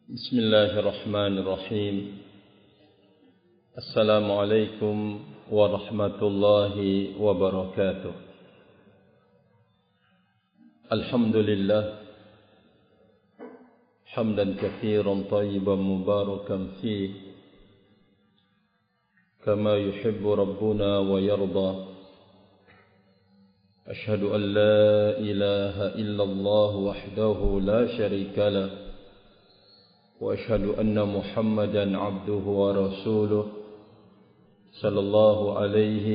بسم الله الرحمن الرحيم. السلام عليكم ورحمة الله وبركاته. الحمد لله حمدا كثيرا طيبا مباركا فيه كما يحب ربنا ويرضى. أشهد أن لا إله إلا الله وحده لا شريك له وأشهد أن محمدا عبده ورسوله صلى الله عليه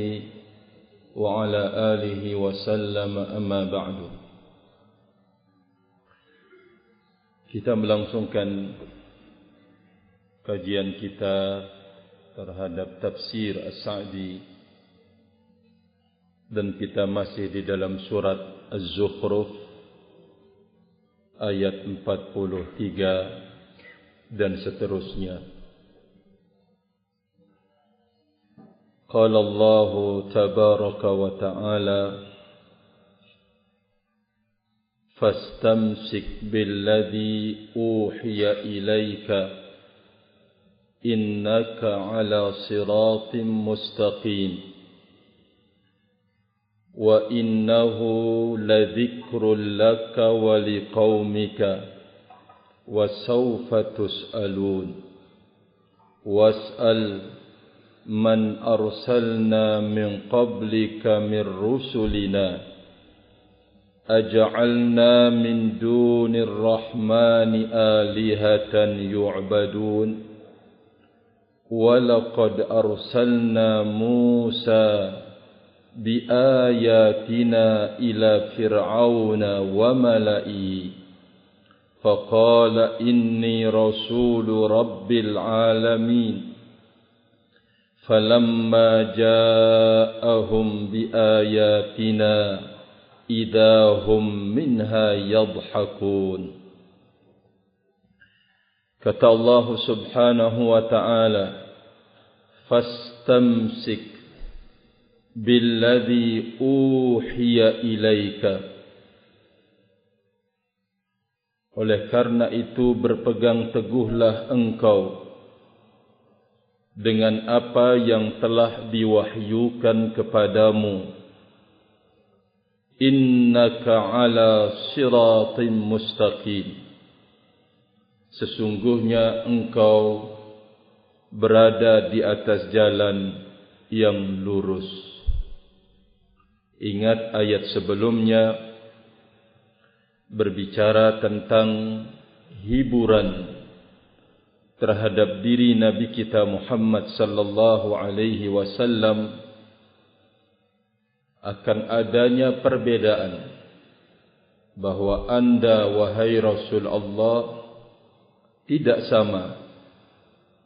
وعلى آله وسلم. أما بعد. Kita melangsungkan kajian kita terhadap tafsir As-Sa'di dan kita masih di dalam surat Az-Zukhruf ayat 43 dan seterusnya. Qala Allah tabaraka wa ta'ala fastamsik billadhi uhiya ilayka innaka ala siratin mustaqim wa innahu ladhikrun laka wa liqaumika وَسَوْفَ تُسْأَلُونَ وَاسْأَلْ مَنْ أَرْسَلْنَا مِنْ قَبْلِكَ مِنْ رُسُلِنَا أَجَعَلْنَا مِنْ دُونِ الرَّحْمَنِ آلِهَةً يُعْبَدُونَ وَلَقَدْ أَرْسَلْنَا مُوسَى بِآيَاتِنَا إِلَى فِرْعَوْنَ وَمَلَئِهِ فقال إني رسول رب العالمين فلما جاءهم بآياتنا إذا هم منها يضحكون. Kata Allah subhanahu wa ta'ala, fastamsik billadhi uhiya ilaika. Oleh karena itu berpegang teguhlah engkau dengan apa yang telah diwahyukan kepadamu. Innaka ala siratim mustaqim. Sesungguhnya engkau berada di atas jalan yang lurus. Ingat ayat sebelumnya berbicara tentang hiburan terhadap diri Nabi kita Muhammad sallallahu alaihi wasallam akan adanya perbedaan bahwa anda wahai Rasul Allah tidak sama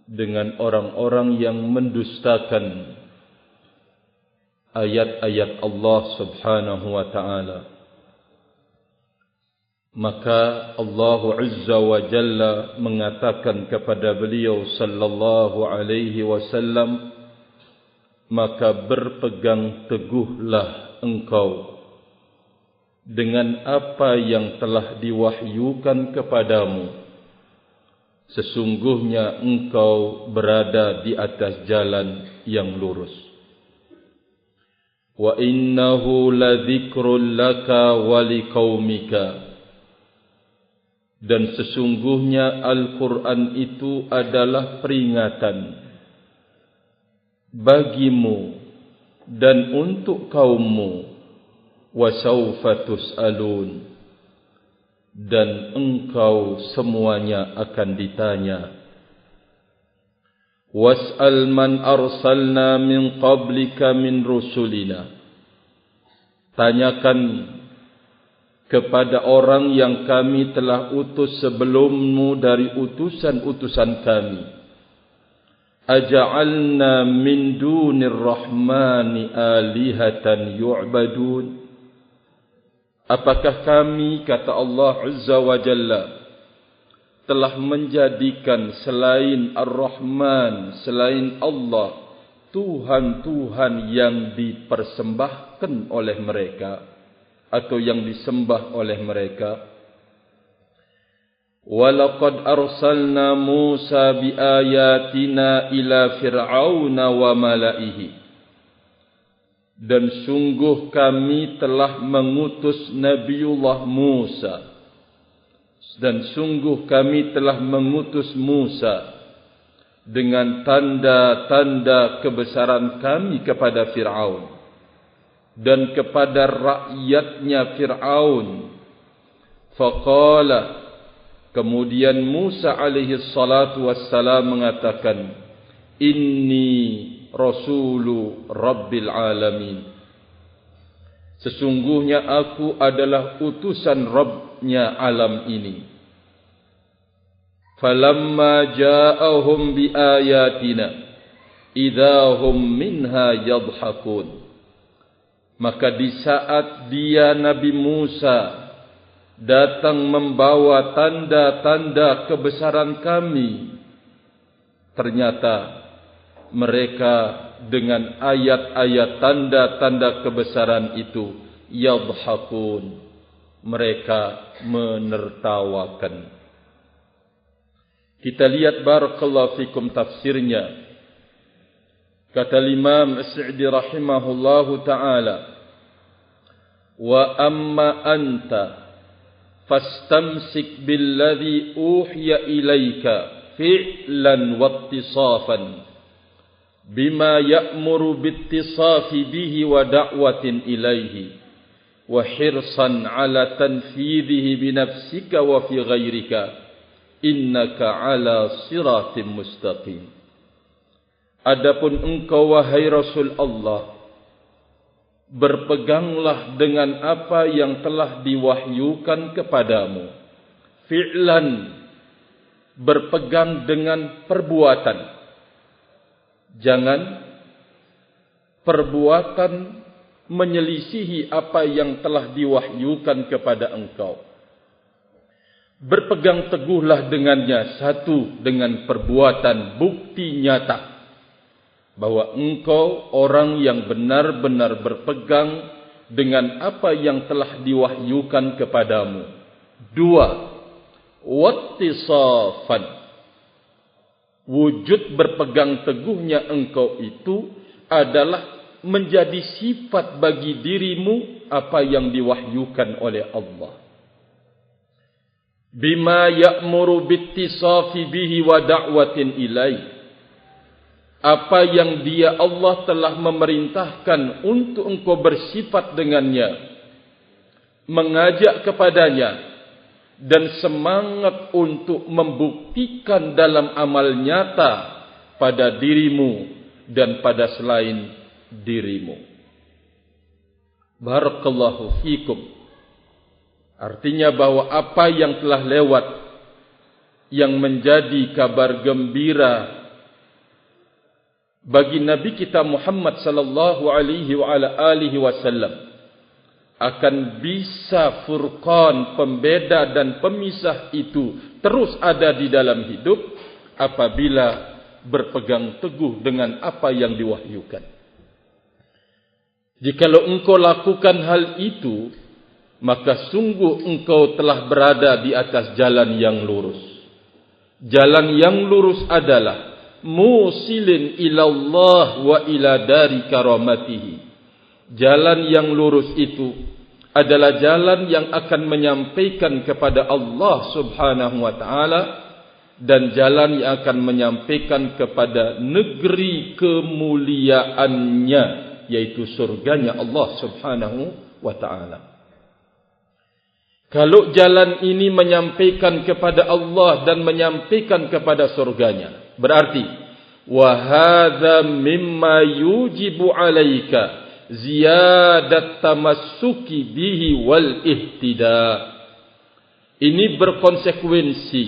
dengan orang-orang yang mendustakan ayat-ayat Allah subhanahu wa ta'ala. Maka Allah Azza wa Jalla mengatakan kepada beliau sallallahu alaihi wasallam, maka berpegang teguhlah engkau dengan apa yang telah diwahyukan kepadamu. Sesungguhnya engkau berada di atas jalan yang lurus. Wa innahu ladhikrun laka wa liqaumika. Dan sesungguhnya Al-Quran itu adalah peringatan bagimu dan untuk kaummu. Wasawfa tus'alun. Dan engkau semuanya akan ditanya. Was'al man arsalna min qablika min rusulina. Tanyakan kepada orang yang kami telah utus sebelummu dari utusan-utusan kami. Aja'alna min dunir rahmani alihatan yu'badun. Apakah kami, kata Allah Azza wa Jalla, telah menjadikan selain Ar-Rahman, selain Allah, Tuhan-Tuhan yang dipersembahkan oleh mereka atau yang disembah oleh mereka. Walaqad arsalna Musa biayatina ila fir'auna wa mala'ihi. Dan sungguh kami telah mengutus Nabiullah Musa. Dan sungguh kami telah mengutus Musa dengan tanda-tanda kebesaran kami kepada Fir'aun dan kepada rakyatnya Fir'aun. Faqala, kemudian Musa alaihi salatu wassalam mengatakan, inni rasulu rabbil alamin. Sesungguhnya aku adalah utusan Rabbnya alam ini. Falamma ja'ahum biayatina idahum minha yadhakun. Maka di saat dia Nabi Musa datang membawa tanda-tanda kebesaran kami, ternyata mereka dengan ayat-ayat tanda-tanda kebesaran itu yadhakun, mereka menertawakan. Kita lihat barakallahu fikum tafsirnya. Kata Imam As-Sa'di rahimahullahu ta'ala, wa amma anta fastamsik billadhi uhiya ilayka fi'lan wattisafan bima ya'muru bittisafi bihi wa da'watin ilayhi wa hirsan ala tanfidhihi binafsika wa fi ghayrika innaka ala siratim mustaqim. Adapun engkau wahai Rasul Allah, berpeganglah dengan apa yang telah diwahyukan kepadamu. Fi'lan, berpegang dengan perbuatan. Jangan perbuatan menyelisihi apa yang telah diwahyukan kepada engkau. Berpegang teguhlah dengannya, satu dengan perbuatan bukti nyata bahwa engkau orang yang benar-benar berpegang dengan apa yang telah diwahyukan kepadamu. Dua, wattisafan, wujud berpegang teguhnya engkau itu adalah menjadi sifat bagi dirimu apa yang diwahyukan oleh Allah. Bima ya'muru bittisafi bihi wa da'watin ilaih, apa yang dia Allah telah memerintahkan untuk engkau bersifat dengannya, mengajak kepadanya, dan semangat untuk membuktikan dalam amal nyata pada dirimu dan pada selain dirimu. Barakallahu fikum. Artinya bahwa apa yang telah lewat, yang menjadi kabar gembira bagi Nabi kita Muhammad sallallahu alaihi wa ala alihi wasallam, akan bisa furqan, pembeda dan pemisah itu terus ada di dalam hidup apabila berpegang teguh dengan apa yang diwahyukan. Jikalau engkau lakukan hal itu, maka sungguh engkau telah berada di atas jalan yang lurus. Jalan yang lurus adalah musilin ilallah wa ila dari karamatihi. Jalan yang lurus itu adalah jalan yang akan menyampaikan kepada Allah subhanahu wa ta'ala, dan jalan yang akan menyampaikan kepada negeri kemuliaannya, yaitu surganya Allah subhanahu wa ta'ala. Kalau jalan ini menyampaikan kepada Allah dan menyampaikan kepada surganya, berarti wa hadza mimma yujibu alaika ziyadat tamassuki bihi wal ihtida. Ini berkonsekuensi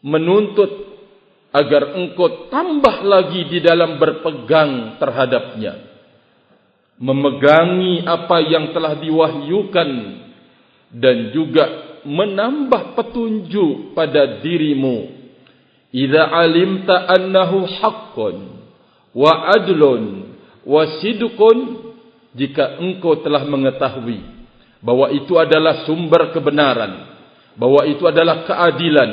menuntut agar engkau tambah lagi di dalam berpegang terhadapnya, memegangi apa yang telah diwahyukan, dan juga menambah petunjuk pada dirimu. Idza alimta annahu haqqun wa adlun wa sidqun, jika engkau telah mengetahui bahwa itu adalah sumber kebenaran, bahwa itu adalah keadilan,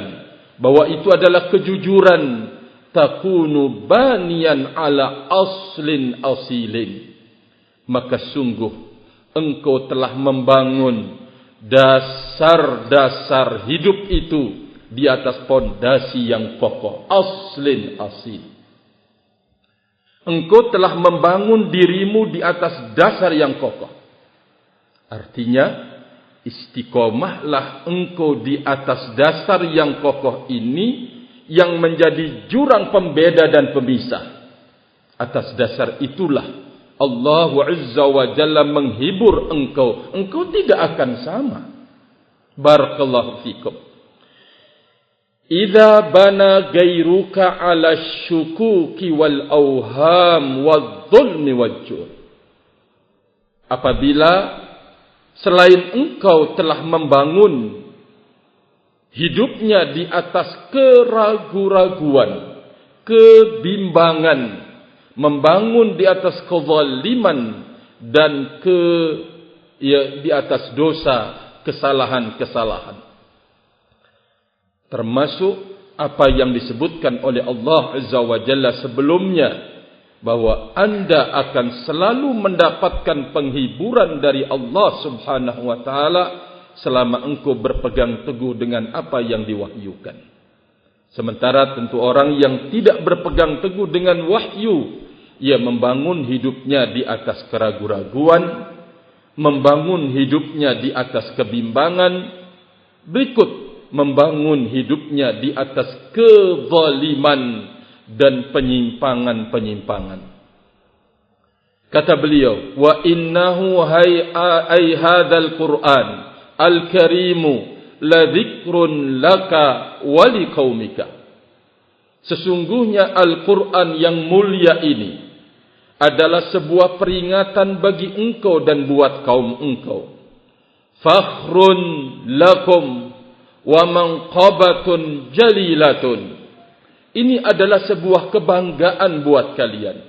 bahwa itu adalah kejujuran, takunu baniyan ala aslin asilin, maka sungguh engkau telah membangun dasar-dasar hidup itu di atas pondasi yang kokoh, aslin asil. Engkau telah membangun dirimu di atas dasar yang kokoh. Artinya, istiqomahlah engkau di atas dasar yang kokoh ini, yang menjadi jurang pembeda dan pemisah. Atas dasar itulah Allah Azza wa Jalla menghibur engkau. Engkau tidak akan sama. Barakallahu fikum. Idza bana gairuka ala syukuki wal auham wal dhulmi wal jur. Apabila selain engkau telah membangun hidupnya di atas keraguan-raguan, kebimbangan, membangun di atas kezaliman dan di atas dosa, kesalahan-kesalahan. Termasuk apa yang disebutkan oleh Allah Azza wa Jalla sebelumnya, bahwa anda akan selalu mendapatkan penghiburan dari Allah Subhanahu wa ta'ala selama engkau berpegang teguh dengan apa yang diwahyukan. Sementara tentu orang yang tidak berpegang teguh dengan wahyu, ia membangun hidupnya di atas keraguan-raguan, membangun hidupnya di atas kebimbangan, berikut membangun hidupnya di atas kezaliman dan penyimpangan-penyimpangan. Kata beliau, wa innahu ay hadzal Qur'an al-karimu la dzikrun laka wa liqaumika. Sesungguhnya Al-Qur'an yang mulia ini adalah sebuah peringatan bagi engkau dan buat kaum engkau. Fakhrun lakum wa manqabatun jalilatun. Ini adalah sebuah kebanggaan buat kalian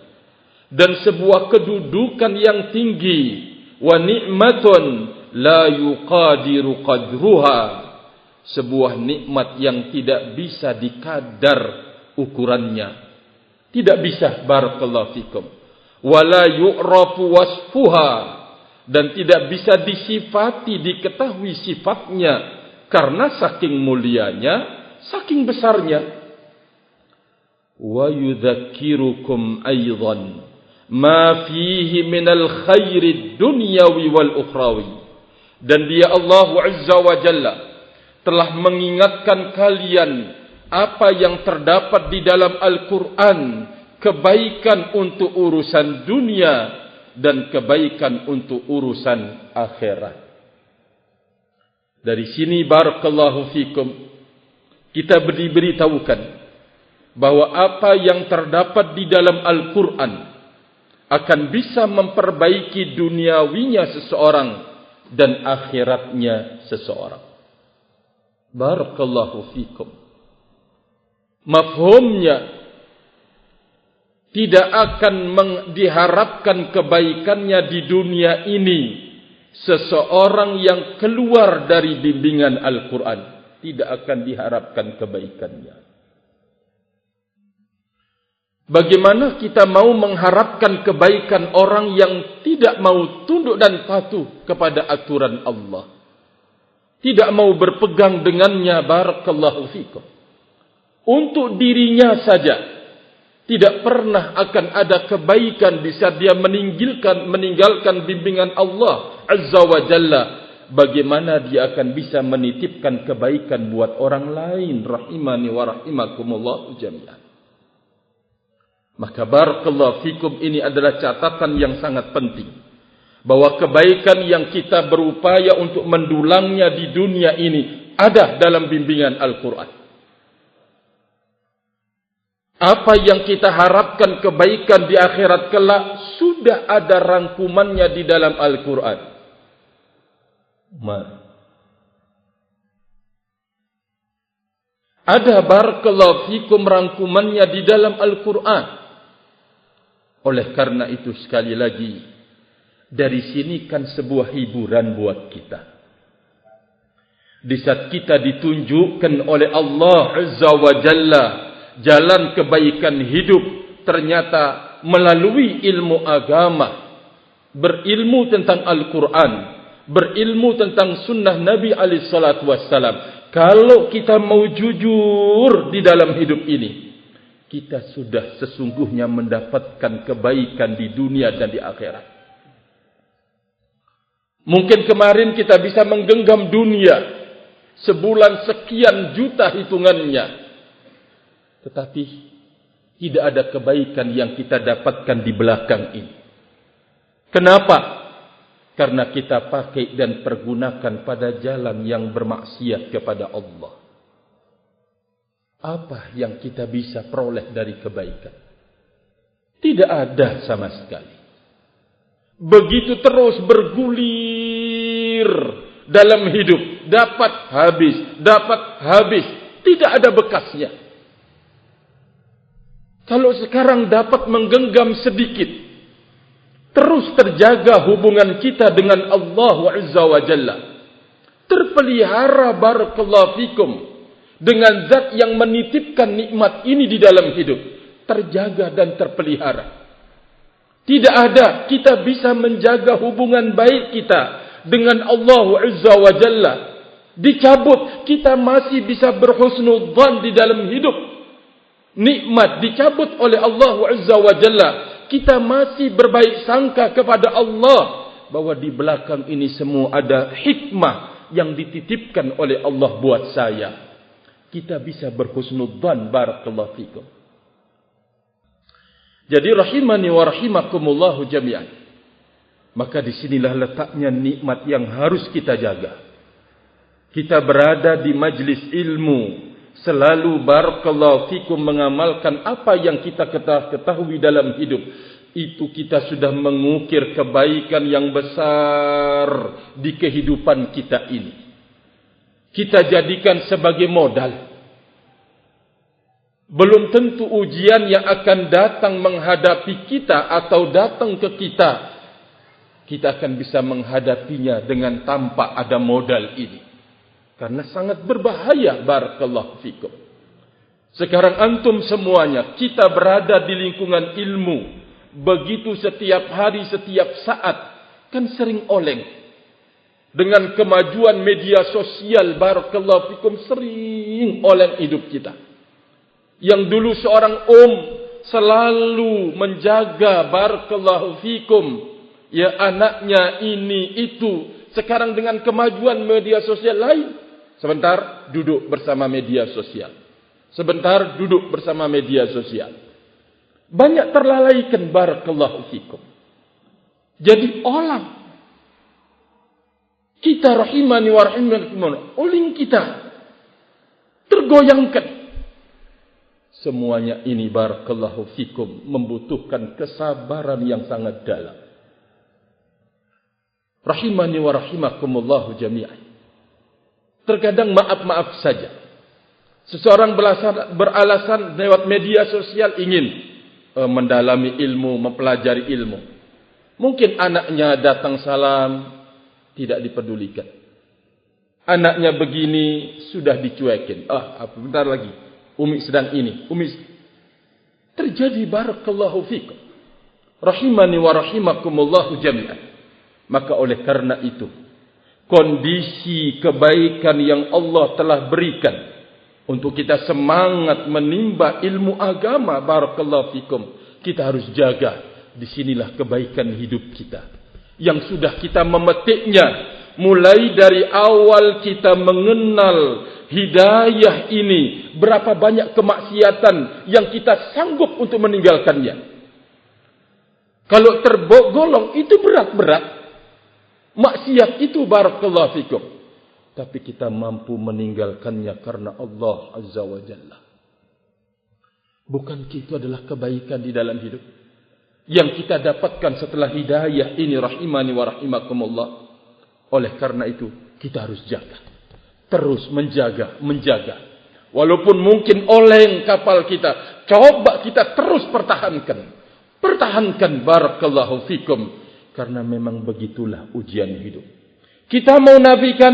dan sebuah kedudukan yang tinggi, wa ni'matun la yuqadiru qadruha, sebuah nikmat yang tidak bisa dikadar ukurannya, tidak bisa. Barakallahu fikum. Wala yu'rafu wasfuha, dan tidak bisa disifati, diketahui sifatnya, karena saking mulianya, saking besarnya. Wa yudzakirukum aidan ma fihi minal khairi dunyawi wal ukhrawi. Dan dia Allah Azza wa Jalla telah mengingatkan kalian apa yang terdapat di dalam Al-Quran, kebaikan untuk urusan dunia dan kebaikan untuk urusan akhirat. Dari sini barakallahu fikum, kita diberitahukan bahwa apa yang terdapat di dalam Al-Quran akan bisa memperbaiki duniawinya seseorang dan akhiratnya seseorang. Barakallahu fikum. Mafhumnya, tidak akan diharapkan kebaikannya di dunia ini seseorang yang keluar dari bimbingan Al-Quran, tidak akan diharapkan kebaikannya. Bagaimana kita mau mengharapkan kebaikan orang yang tidak mau tunduk dan patuh kepada aturan Allah, tidak mau berpegang dengannya? Barakallahu fikum. Untuk dirinya saja tidak pernah akan ada kebaikan di saat dia meninggalkan bimbingan Allah Azza wa Jalla. Bagaimana dia akan bisa menitipkan kebaikan buat orang lain? Rahimani wa rahimakumullah jami'an. Maka barakallahu fikum, ini adalah catatan yang sangat penting, bahwa kebaikan yang kita berupaya untuk mendulangnya di dunia ini ada dalam bimbingan Al-Quran. Apa yang kita harapkan kebaikan di akhirat kelak sudah ada rangkumannya di dalam Al-Quran. Ada barakallahu fikum rangkumannya di dalam Al-Quran. Oleh karena itu sekali lagi, dari sini kan sebuah hiburan buat kita. Di saat kita ditunjukkan oleh Allah Azza wa Jalla jalan kebaikan hidup, ternyata melalui ilmu agama, berilmu tentang Al-Quran, berilmu tentang sunnah Nabi alaihi salatu wassalam. Kalau kita mau jujur di dalam hidup ini, kita sudah sesungguhnya mendapatkan kebaikan di dunia dan di akhirat. Mungkin kemarin kita bisa menggenggam dunia sebulan sekian juta hitungannya, tetapi tidak ada kebaikan yang kita dapatkan di belakang ini. Kenapa? Karena kita pakai dan pergunakan pada jalan yang bermaksiat kepada Allah. Apa yang kita bisa peroleh dari kebaikan? Tidak ada sama sekali. Begitu terus bergulir dalam hidup, dapat habis, tidak ada bekasnya. Kalau sekarang dapat menggenggam sedikit, terus terjaga hubungan kita dengan Allah Azza wa Jalla, terpelihara barakallahu fikum dengan zat yang menitipkan nikmat ini di dalam hidup, terjaga dan terpelihara. Tidak ada kita bisa menjaga hubungan baik kita dengan Allah Azza wa Jalla, dicabut, kita masih bisa berhusnudzan di dalam hidup. Nikmat dicabut oleh Allah Azza wa Jalla, kita masih berbaik sangka kepada Allah bahwa di belakang ini semua ada hikmah yang dititipkan oleh Allah buat saya. Kita bisa berhusnudzan barakallahu fikum. Jadi rahimani wa rahimakumullahu jami'an. Maka disinilah letaknya nikmat yang harus kita jaga. Kita berada di majlis ilmu, selalu barakallahu fikum mengamalkan apa yang kita ketahui dalam hidup. Itu kita sudah mengukir kebaikan yang besar di kehidupan kita ini. Kita jadikan sebagai modal. Belum tentu ujian yang akan datang menghadapi kita atau datang ke kita, kita akan bisa menghadapinya dengan tanpa ada modal ini. Karena sangat berbahaya barakallahu fikum. Sekarang antum semuanya, kita berada di lingkungan ilmu. Begitu setiap hari, setiap saat, kan sering oleng. Dengan kemajuan media sosial barakallahu fikum, sering oleng hidup kita. Yang dulu seorang selalu menjaga barakallahu fikum, ya anaknya ini itu. Sekarang dengan kemajuan media sosial lain, sebentar duduk bersama media sosial, sebentar duduk bersama media sosial. Banyak terlalaikan barakallahu fikum. Jadi olang kita rahimani wa rahimakumullah, oling kita tergoyangkan. Semuanya ini barakallahu fikum membutuhkan kesabaran yang sangat dalam. Rahimani wa rahimakumullahu jami'an. Terkadang maaf-maaf saja, seseorang beralasan lewat media sosial ingin mendalami ilmu, mempelajari ilmu. Mungkin anaknya datang salam, tidak dipedulikan. Anaknya begini, sudah dicuekin. Bentar lagi, Umi sedang ini, Umi. Terjadi barakallahu fikum. Rahimani wa rahimakumullahu jami'an. Maka oleh karena itu, kondisi kebaikan yang Allah telah berikan untuk kita semangat menimba ilmu agama barakallahu fikum, kita harus jaga. Disinilah kebaikan hidup kita yang sudah kita memetiknya mulai dari awal kita mengenal hidayah ini. Berapa banyak kemaksiatan yang kita sanggup untuk meninggalkannya. Kalau tergolong itu berat-berat maksiat itu barakallahu fikum, tapi kita mampu meninggalkannya karena Allah Azza wa Jalla. Bukankah itu adalah kebaikan di dalam hidup yang kita dapatkan setelah hidayah ini rahimani wa rahimakumullah? Oleh karena itu kita harus jaga, terus menjaga. Walaupun mungkin oleng kapal kita, coba kita terus pertahankan barakallahu fikum. Karena memang begitulah ujian hidup. Kita mau nafikan,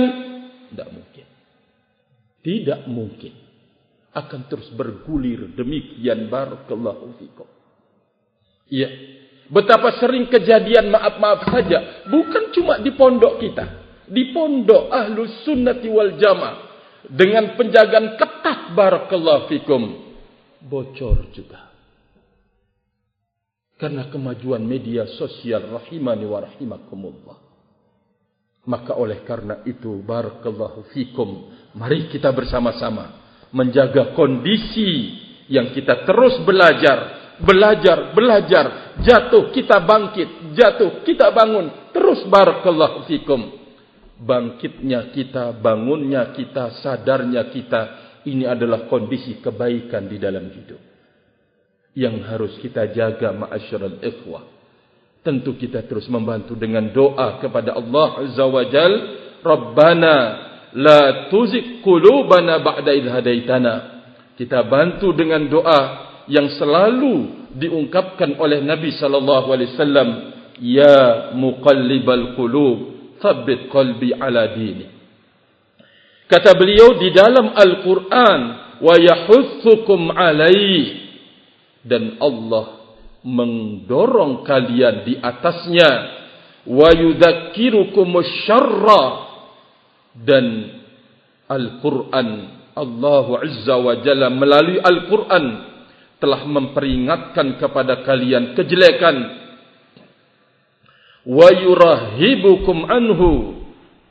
tidak mungkin. Tidak mungkin. Akan terus bergulir demikian. Barakallahu fikum. Ya. Betapa sering kejadian maaf-maaf saja. Bukan cuma di pondok kita. Di pondok Ahlus Sunnati wal Jamaah. Dengan penjagaan ketat. Barakallahu fikum. Bocor juga. Karena kemajuan media sosial. Rahimani wa rahimakumullah. Maka oleh karena itu, barakallahu fikum, mari kita bersama-sama menjaga kondisi yang kita terus belajar, jatuh kita bangkit, jatuh kita bangun, terus barakallahu fikum. Bangkitnya kita, bangunnya kita, sadarnya kita, ini adalah kondisi kebaikan di dalam hidup yang harus kita jaga ma'asyiral ikhwah. Tentu kita terus membantu dengan doa kepada Allah Azza wa Jal. Rabbana la tuzigh qulubana ba'da idh hadaitana. Kita bantu dengan doa yang selalu diungkapkan oleh Nabi sallallahu alaihi wasallam, ya muqallibal qulub, tsabbit qalbi ala dini. Kata beliau di dalam Al-Qur'an, wa yahutsukum alaihi, dan Allah mendorong kalian di atasnya, wa yudzakirukumus syarra, dan Al-Quran, Allah Azza wa Jalla melalui Al-Quran telah memperingatkan kepada kalian kejelekan, wa yurahibukum anhu,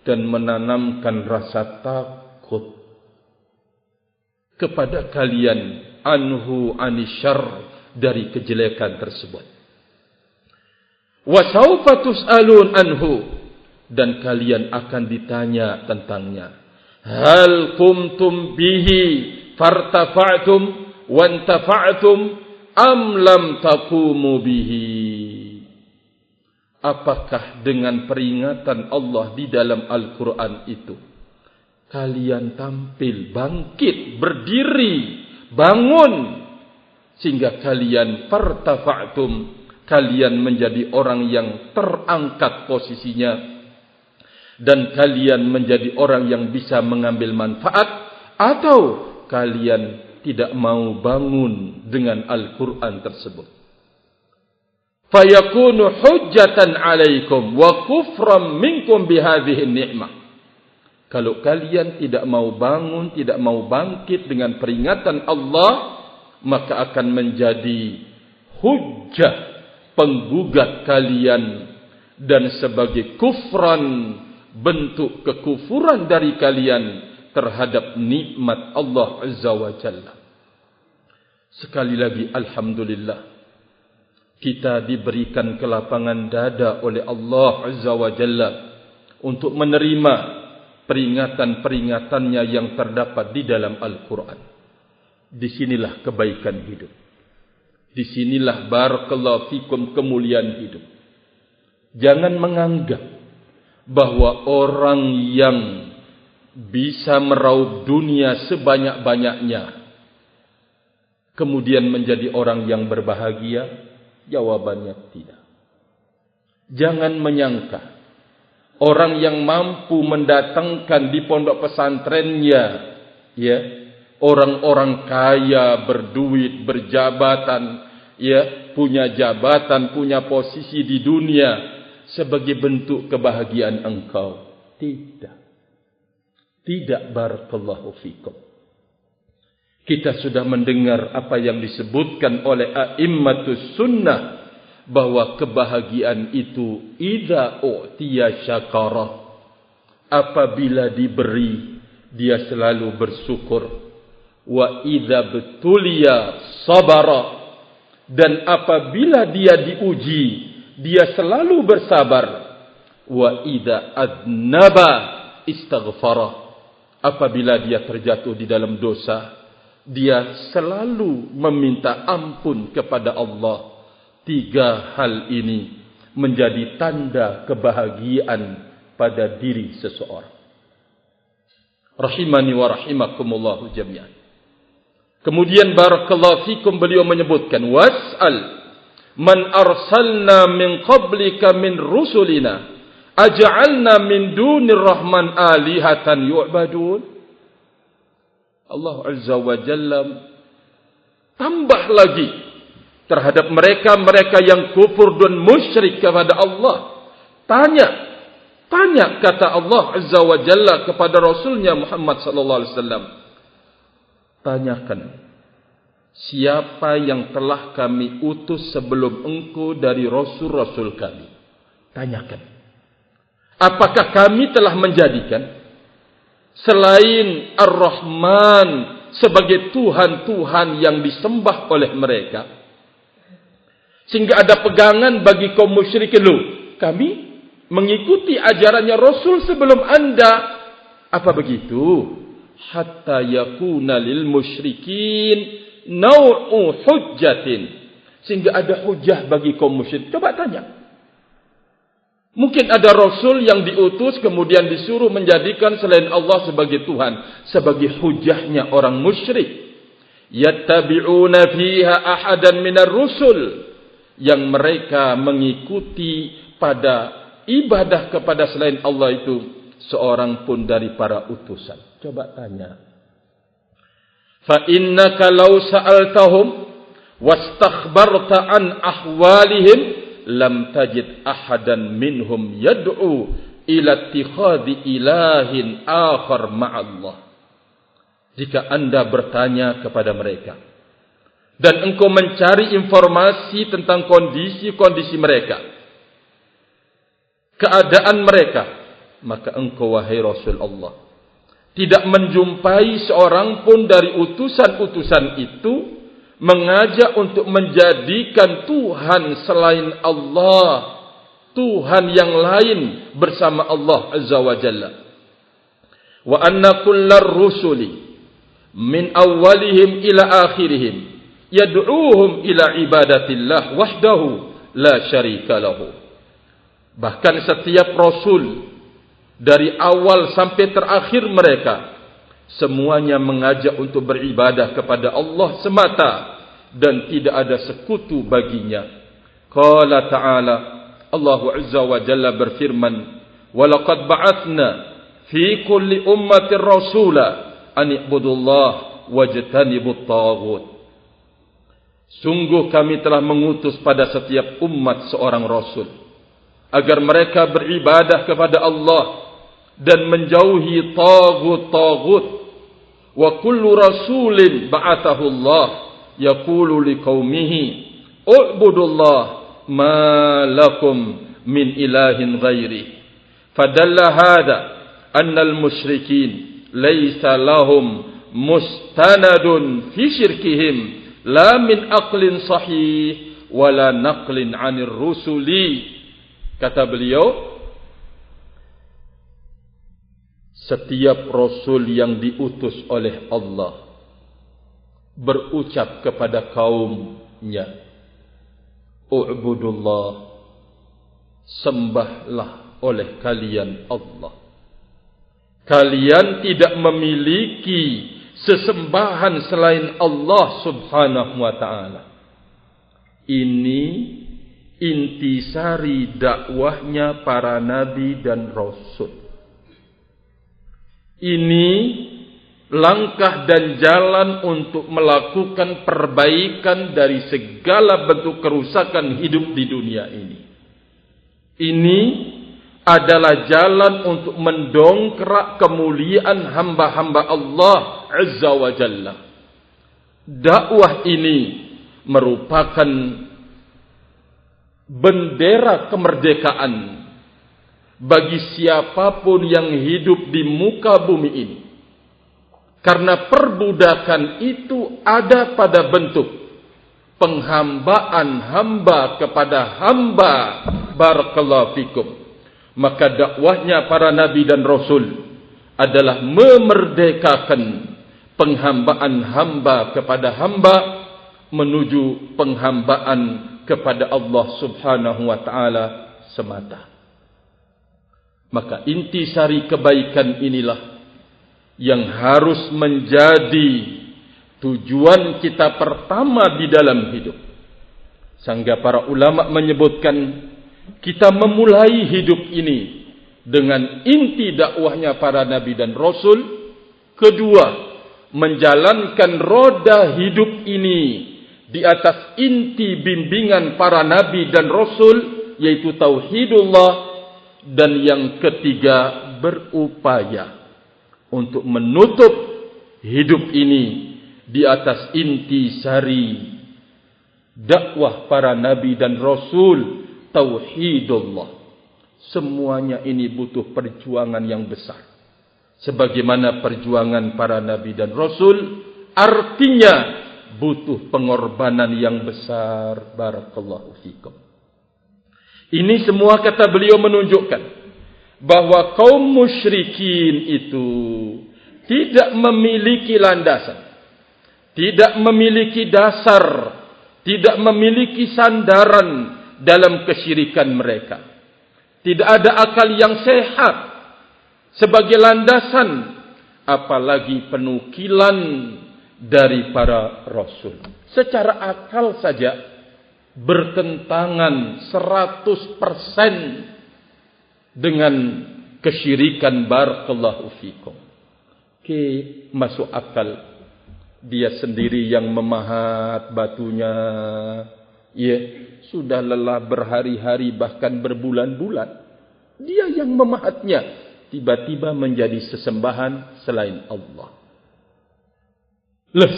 dan menanamkan rasa takut kepada kalian, anhu anisyarr, dari kejelekan tersebut. Wa sawfa tus'alun anhu, dan kalian akan ditanya tentangnya. Hal kumtum bihi fartafa'tum wantafa'tum am lam taqumu bihi. Apakah dengan peringatan Allah di dalam Al-Quran itu kalian tampil, bangkit, berdiri, bangun, sehingga kalian fartafa'tum, kalian menjadi orang yang terangkat posisinya, dan kalian menjadi orang yang bisa mengambil manfaat, atau kalian tidak mau bangun dengan Al-Quran tersebut. Fayakunu hujjatan alaikum wa kufram minkum bihadhihi ni'mah. Kalau kalian tidak mau bangun, tidak mau bangkit dengan peringatan Allah, maka akan menjadi hujjah, penggugat kalian, dan sebagai kufran, bentuk kekufuran dari kalian terhadap nikmat Allah Azza wa Jalla. Sekali lagi alhamdulillah, kita diberikan kelapangan dada oleh Allah Azza wa Jalla untuk menerima peringatan-peringatannya yang terdapat di dalam Al-Quran. Disinilah kebaikan hidup. Disinilah barakallahu fikum kemuliaan hidup. Jangan menganggap bahwa orang yang bisa meraup dunia sebanyak-banyaknya kemudian menjadi orang yang berbahagia. Jawabannya tidak. Jangan menyangka orang yang mampu mendatangkan di pondok pesantrennya, ya, orang-orang kaya, berduit, berjabatan, ya, punya jabatan, punya posisi di dunia sebagai bentuk kebahagiaan engkau. Tidak. Tidak, barakallahu fikum. Kita sudah mendengar apa yang disebutkan oleh a'immatus sunnah, bahwa kebahagiaan itu idza u'tiya syakara, apabila diberi dia selalu bersyukur. Wa idza betulia sabara, dan apabila dia diuji dia selalu bersabar. Wa idza adnaba istaghfara, apabila dia terjatuh di dalam dosa dia selalu meminta ampun kepada Allah. 3 hal ini menjadi tanda kebahagiaan pada diri seseorang. Rahimani wa rahimakumullahu jami'an. Kemudian barakallahu fikum, beliau menyebutkan, was'al man arsalna min qablika min rusulina aj'alna min dunir rahman alihatan yu'badun. Allah Azza wa Jalla tambah lagi terhadap mereka yang kufur dan musyrik kepada Allah. Tanya kata Allah Azza wa Jalla kepada Rasulnya Muhammad sallallahu alaihi wasallam. Tanyakan, siapa yang telah kami utus sebelum engkau dari rasul-rasul kami? Tanyakan. Apakah kami telah menjadikan selain Ar-Rahman sebagai Tuhan-Tuhan yang disembah oleh mereka? Sehingga ada pegangan bagi kaum musyrikin. Loh, kami mengikuti ajarannya Rasul sebelum anda. Apa begitu? Hatta yakuna lil musyrikin naw'u hujjatin. Sehingga ada hujah bagi kaum musyrik. Coba tanya. Mungkin ada Rasul yang diutus kemudian disuruh menjadikan selain Allah sebagai Tuhan. Sebagai hujahnya orang musyrik. Yattabi'una fiha ahadan minar rusul. Yang mereka mengikuti pada ibadah kepada selain Allah itu seorang pun dari para utusan. Coba tanya. Fa innaka law sa'altahum wastakhbarta an ahwalihim lam tajid ahadan minhum yad'u ila ittikhadhi ilahin akhar ma'allah. Jika anda bertanya kepada mereka dan engkau mencari informasi tentang kondisi-kondisi mereka, keadaan mereka, maka engkau wahai Rasul Allah tidak menjumpai seorang pun dari utusan-utusan itu mengajak untuk menjadikan Tuhan selain Allah, Tuhan yang lain bersama Allah Azza wa Jalla. Wa anna kullar rusuli min awwalihim ila akhirihim yad'uuhum ila ibadatillah wahdahu la syarika lahu. Bahkan setiap Rasul dari awal sampai terakhir mereka semuanya mengajak untuk beribadah kepada Allah semata dan tidak ada sekutu baginya. Qala ta'ala, Allah Azza wa Jalla berfirman, "Walaqad ba'athna fi kulli ummatin rasula an i'budullah wajtanibut taghut." Sungguh kami telah mengutus pada setiap umat seorang Rasul agar mereka beribadah kepada Allah dan menjauhi taghut-taghut. Wa kullu rasulin ba'athahu Allah yaqulu liqaumihi u'budullah ma lakum min ilahin ghairi. Fadalla hadha anna al-musyrikin laysa lahum mustanadun fi syirkihim la min aqlin sahih wala naqlin 'anir rusuli. Kata beliau, setiap Rasul yang diutus oleh Allah berucap kepada kaumnya, U'budullah, sembahlah oleh kalian Allah. Kalian tidak memiliki sesembahan selain Allah subhanahu wa ta'ala. Ini intisari dakwahnya para nabi dan rasul. Ini langkah dan jalan untuk melakukan perbaikan dari segala bentuk kerusakan hidup di dunia ini. Ini adalah jalan untuk mendongkrak kemuliaan hamba-hamba Allah Azza wa Jalla. Dakwah ini merupakan bendera kemerdekaan bagi siapapun yang hidup di muka bumi ini. Karena perbudakan itu ada pada bentuk penghambaan hamba kepada hamba. Barakallahu fikum. Maka dakwahnya para nabi dan rasul adalah memerdekakan penghambaan hamba kepada hamba menuju penghambaan kepada Allah subhanahu wa ta'ala semata. Maka intisari kebaikan inilah yang harus menjadi tujuan kita pertama di dalam hidup. Sehingga para ulama menyebutkan kita memulai hidup ini dengan inti dakwahnya para nabi dan rasul. Kedua, menjalankan roda hidup ini di atas inti bimbingan para nabi dan rasul, yaitu tauhidullah. Dan yang ketiga, berupaya untuk menutup hidup ini di atas inti sari dakwah para nabi dan rasul, tauhidullah. Semuanya ini butuh perjuangan yang besar, sebagaimana perjuangan para nabi dan rasul, artinya butuh pengorbanan yang besar. Barakallahu fikum. Ini semua, kata beliau, menunjukkan bahwa kaum musyrikin itu tidak memiliki landasan, tidak memiliki dasar, tidak memiliki sandaran dalam kesyirikan mereka. Tidak ada akal yang sehat sebagai landasan, apalagi penukilan dari para rasul. Secara akal saja bertentangan 100% dengan kesyirikan. Barakallahu fikum. Masuk akal dia sendiri yang memahat batunya, ya, sudah lelah berhari-hari bahkan berbulan-bulan, dia yang memahatnya, tiba-tiba menjadi sesembahan selain Allah.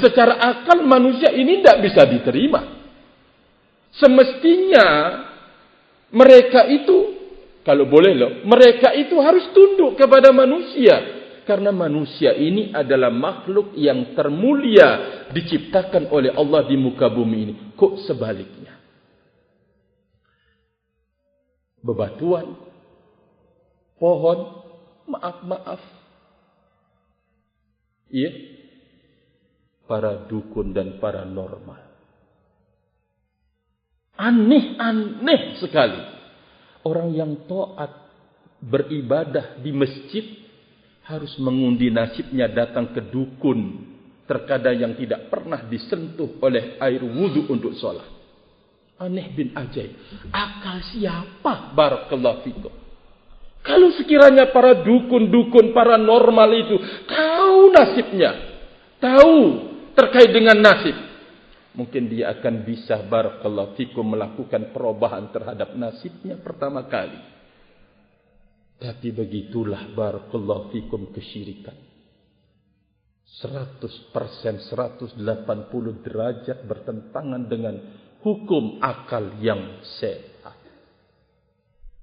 Secara akal manusia ini tidak bisa diterima. Semestinya mereka itu, kalau boleh mereka itu harus tunduk kepada manusia. Karena manusia ini adalah makhluk yang termulia diciptakan oleh Allah di muka bumi ini. Kok sebaliknya? Bebatuan, pohon, maaf. Iya, para dukun dan paranormal. Aneh sekali. Orang yang taat beribadah di masjid harus mengundi nasibnya datang ke dukun, terkadang yang tidak pernah disentuh oleh air wudu untuk sholat. Aneh bin ajaib. Akal siapa? Barakallahu fikum. Kalau sekiranya para dukun-dukun paranormal itu tahu nasibnya, tahu terkait dengan nasib, mungkin dia akan bisa, barakallahu fikum, melakukan perubahan terhadap nasibnya pertama kali. Tapi begitulah, barakallahu fikum, kesyirikan. 100%, 180 derajat bertentangan dengan hukum akal yang sehat.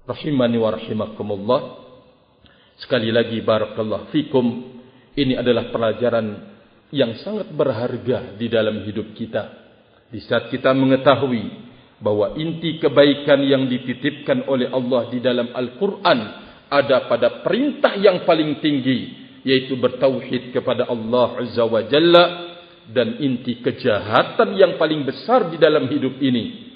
Rahimani wa rahimakumullah. Sekali lagi, barakallahu fikum, ini adalah pelajaran yang sangat berharga di dalam hidup kita. Di saat kita mengetahui bahwa inti kebaikan yang dititipkan oleh Allah di dalam Al-Quran ada pada perintah yang paling tinggi, yaitu bertauhid kepada Allah Azza wa Jalla, dan inti kejahatan yang paling besar di dalam hidup ini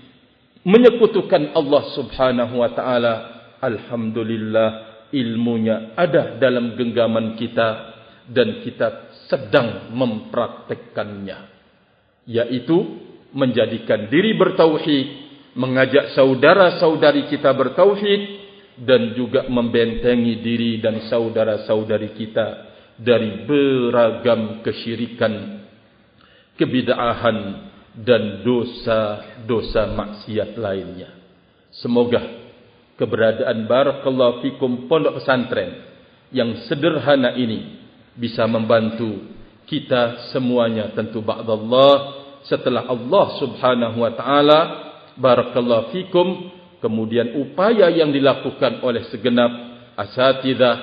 menyekutukan Allah Subhanahu wa ta'ala. Alhamdulillah, ilmunya ada dalam genggaman kita dan kita sedang mempraktekkannya, yaitu menjadikan diri bertauhid, mengajak saudara-saudari kita bertauhid, dan juga membentengi diri dan saudara-saudari kita dari beragam kesyirikan, kebid'ahan, dan dosa-dosa maksiat lainnya. Semoga keberadaan barakallahu fikum pondok pesantren yang sederhana ini bisa membantu kita semuanya, tentu ba'dallah, setelah Allah Subhanahu wa ta'ala, barakallahu fikum, kemudian upaya yang dilakukan oleh segenap asatidzah,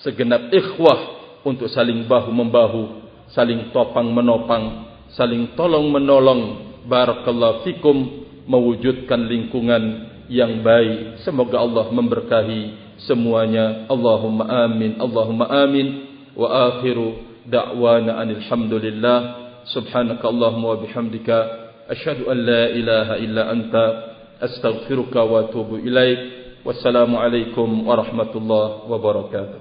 segenap ikhwah untuk saling bahu-membahu, saling topang-menopang, saling tolong-menolong, barakallahu fikum, mewujudkan lingkungan yang baik. Semoga Allah memberkahi semuanya. Allahumma amin, Allahumma amin. Wa akhiru da'wana alhamdulillah. Subhanaka Allahumma wa bihamdika asyhadu an la ilaha illa anta astaghfiruka wa atubu ilaik. Wassalamu alaikum warahmatullahi wabarakatuh.